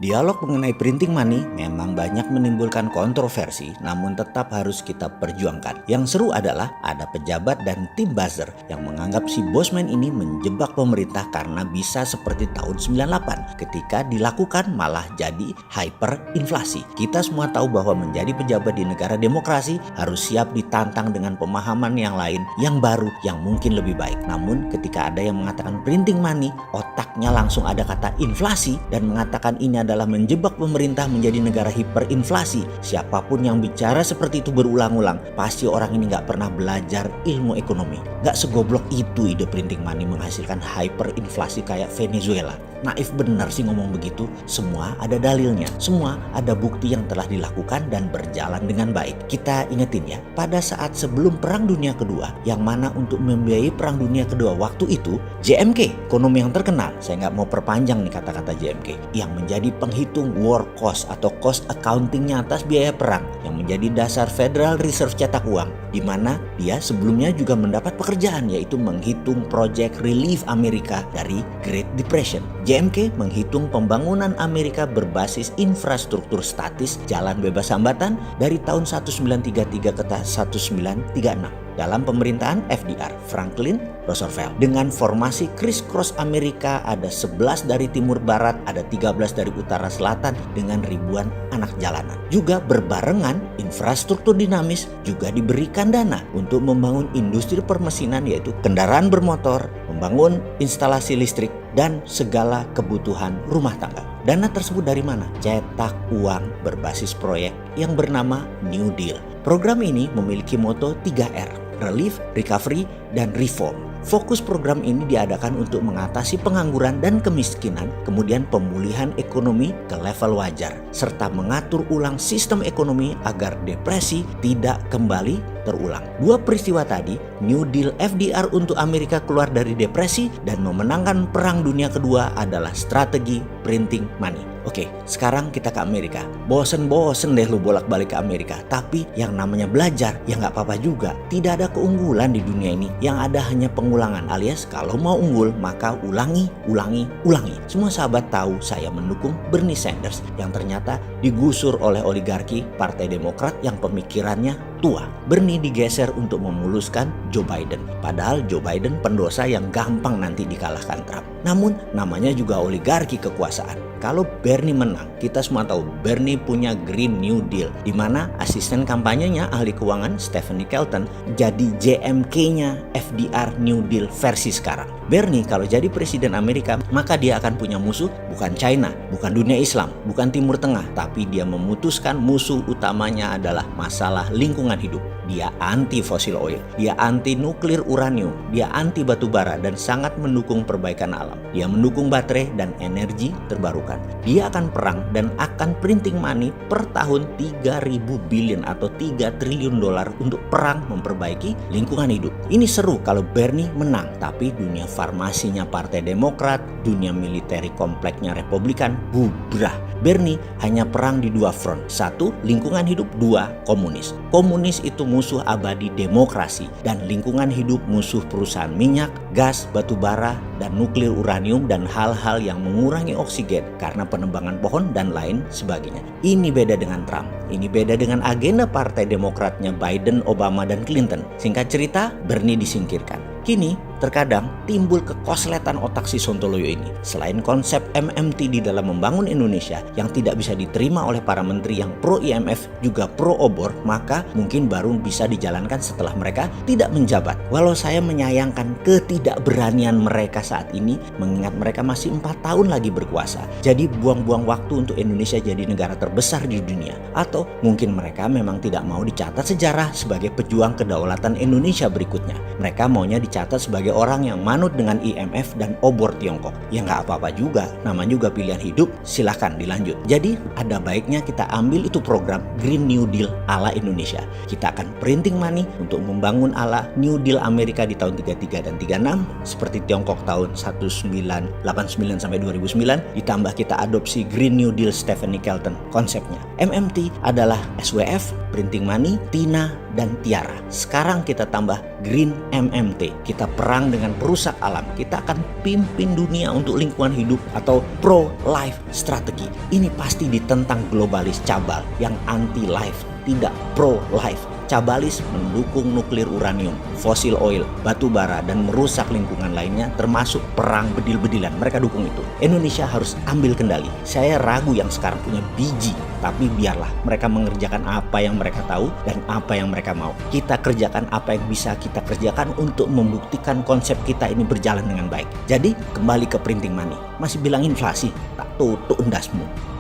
Dialog mengenai printing money memang banyak menimbulkan kontroversi, namun tetap harus kita perjuangkan. Yang seru adalah ada pejabat dan tim buzzer yang menganggap si Bosman ini menjebak pemerintah karena bisa seperti tahun 98 ketika dilakukan malah jadi hyperinflasi. Kita semua tahu bahwa menjadi pejabat di negara demokrasi harus siap ditantang dengan pemahaman yang lain, yang baru, yang mungkin lebih baik. Namun ketika ada yang mengatakan printing money, otaknya langsung ada kata inflasi dan mengatakan ini adalah menjebak pemerintah menjadi negara hiperinflasi. Siapapun yang bicara seperti itu berulang-ulang, pasti orang ini gak pernah belajar ilmu ekonomi. Gak segoblok itu ide printing money menghasilkan hyperinflasi kayak Venezuela. Naif benar sih ngomong begitu. Semua ada dalilnya, semua ada bukti yang telah dilakukan dan berjalan dengan baik. Kita ingetin ya, pada saat sebelum Perang Dunia Kedua, yang mana untuk membiayai Perang Dunia Kedua waktu itu, JMK, ekonomi yang terkenal, saya nggak mau perpanjang nih kata-kata JMK, yang menjadi penghitung war cost atau cost accountingnya atas biaya perang, yang menjadi dasar Federal Reserve cetak uang, di mana dia sebelumnya juga mendapat pekerjaan yaitu menghitung Project Relief Amerika dari Great Depression. JMK menghitung pembangunan Amerika berbasis infrastruktur statis jalan bebas hambatan dari tahun 1933 ke 1936 dalam pemerintahan FDR, Franklin Roosevelt. Dengan formasi criss-cross Amerika, ada 11 dari timur barat, ada 13 dari utara selatan dengan ribuan anak jalanan. Juga berbarengan infrastruktur dinamis juga diberikan dana untuk membangun industri permesinan yaitu kendaraan bermotor, membangun instalasi listrik, dan segala kebutuhan rumah tangga. Dana tersebut dari mana? Cetak uang berbasis proyek yang bernama New Deal. Program ini memiliki moto 3R, Relief, Recovery, dan Reform. Fokus program ini diadakan untuk mengatasi pengangguran dan kemiskinan, kemudian pemulihan ekonomi ke level wajar, serta mengatur ulang sistem ekonomi agar depresi tidak kembali terulang. Dua peristiwa tadi, New Deal FDR untuk Amerika keluar dari depresi dan memenangkan Perang Dunia Kedua adalah strategi printing money. Oke, sekarang kita ke Amerika. Bosen-bosen deh lu bolak-balik ke Amerika. Tapi yang namanya belajar, ya nggak apa-apa juga. Tidak ada keunggulan di dunia ini. Yang ada hanya pengulangan, alias kalau mau unggul maka ulangi. Semua sahabat tahu saya mendukung Bernie Sanders yang ternyata digusur oleh oligarki Partai Demokrat yang pemikirannya tua. Bernie digeser untuk memuluskan Joe Biden. Padahal Joe Biden pendosa yang gampang nanti dikalahkan Trump. Namun namanya juga oligarki kekuasaan. Kalau Bernie menang, kita semua tahu Bernie punya Green New Deal, di mana asisten kampanyenya ahli keuangan Stephanie Kelton jadi JMK-nya FDR New Deal versi sekarang. Bernie kalau jadi presiden Amerika, maka dia akan punya musuh bukan China, bukan dunia Islam, bukan Timur Tengah, tapi dia memutuskan musuh utamanya adalah masalah lingkungan hidup. Dia anti fossil oil, dia anti nuklir uranium, dia anti batu bara dan sangat mendukung perbaikan alam. Dia mendukung baterai dan energi terbarukan. Dia akan perang dan akan printing money per tahun 3.000 billion atau 3 triliun dolar untuk perang memperbaiki lingkungan hidup. Ini seru kalau Bernie menang, tapi dunia farmasinya Partai Demokrat, dunia militeri kompleknya Republikan bubrah. Bernie hanya perang di dua front. Satu, lingkungan hidup. Dua, komunis. Komunis itu musuh abadi demokrasi dan lingkungan hidup musuh perusahaan minyak, gas, batu bara, dan nuklir uranium dan hal-hal yang mengurangi oksigen karena penebangan pohon dan lain sebagainya. Ini beda dengan Trump. Ini beda dengan agenda Partai Demokratnya Biden, Obama, dan Clinton. Singkat cerita, Bernie disingkirkan. Kini terkadang timbul kekosletan otak si Sontoloyo ini. Selain konsep MMT di dalam membangun Indonesia yang tidak bisa diterima oleh para menteri yang pro IMF juga pro obor, maka mungkin baru bisa dijalankan setelah mereka tidak menjabat. Walau saya menyayangkan ketidakberanian mereka saat ini, mengingat mereka masih 4 tahun lagi berkuasa. Jadi buang-buang waktu untuk Indonesia jadi negara terbesar di dunia. Atau mungkin mereka memang tidak mau dicatat sejarah sebagai pejuang kedaulatan Indonesia berikutnya. Mereka maunya dicatat sebagai orang yang manut dengan IMF dan obor Tiongkok. Ya nggak apa-apa juga, namanya juga pilihan hidup, silahkan dilanjut. Jadi ada baiknya kita ambil itu program Green New Deal ala Indonesia. Kita akan printing money untuk membangun ala New Deal Amerika di tahun 33 dan 36 seperti Tiongkok tahun 1989 sampai 2009, ditambah kita adopsi Green New Deal Stephanie Kelton konsepnya. MMT adalah SWF, printing money, TINA, dan Tiara. Sekarang kita tambah Green MMT. Kita perang perang dengan perusak alam, kita akan pimpin dunia untuk lingkungan hidup atau pro-life strategi. Ini pasti ditentang globalis cabal yang anti-life, tidak pro-life. Cabalis mendukung nuklir uranium, fosil oil, batu bara, dan merusak lingkungan lainnya termasuk perang bedil-bedilan. Mereka dukung itu. Indonesia harus ambil kendali. Saya ragu yang sekarang punya biji, tapi biarlah mereka mengerjakan apa yang mereka tahu dan apa yang mereka mau. Kita kerjakan apa yang bisa kita kerjakan untuk membuktikan konsep kita ini berjalan dengan baik. Jadi kembali ke printing money. Masih bilang inflasi, tak tutup endasmu.